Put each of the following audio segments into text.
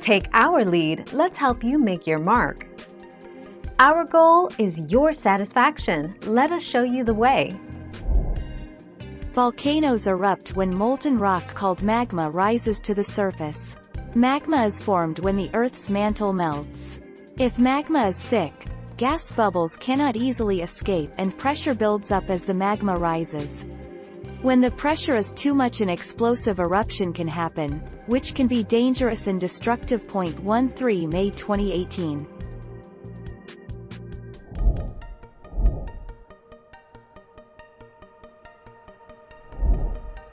Take our lead, let's help you make your mark. Our goal is your satisfaction. Let us show you the way. Volcanoes erupt when molten rock called magma rises to the surface. Magma is formed when the Earth's mantle melts. If magma is thick, gas bubbles cannot easily escape and pressure builds up as the magma rises. When the pressure is too much, an explosive eruption can happen, which can be dangerous and destructive. 13 May 2018.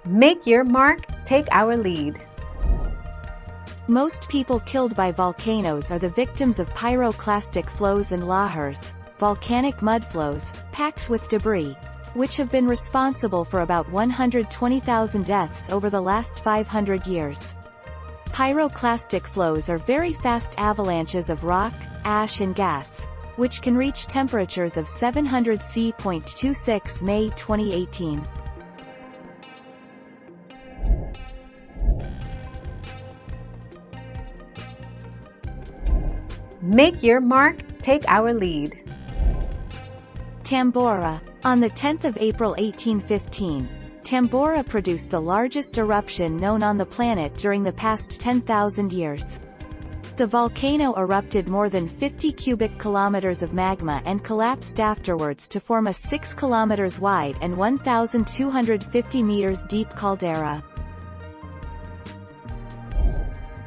Make your mark, take our lead. Most people killed by volcanoes are the victims of pyroclastic flows and lahars, volcanic mudflows, packed with debris, which have been responsible for about 120,000 deaths over the last 500 years. Pyroclastic flows are very fast avalanches of rock, ash and gas, which can reach temperatures of 700 C. 26 May 2018. Make your mark, take our lead. Tambora. On the 10th of April 1815, Tambora produced the largest eruption known on the planet during the past 10,000 years. The volcano erupted more than 50 cubic kilometers of magma and collapsed afterwards to form a 6 kilometers wide and 1,250 meters deep caldera.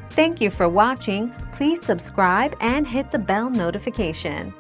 Thank you for watching. Please subscribe and hit the bell notification.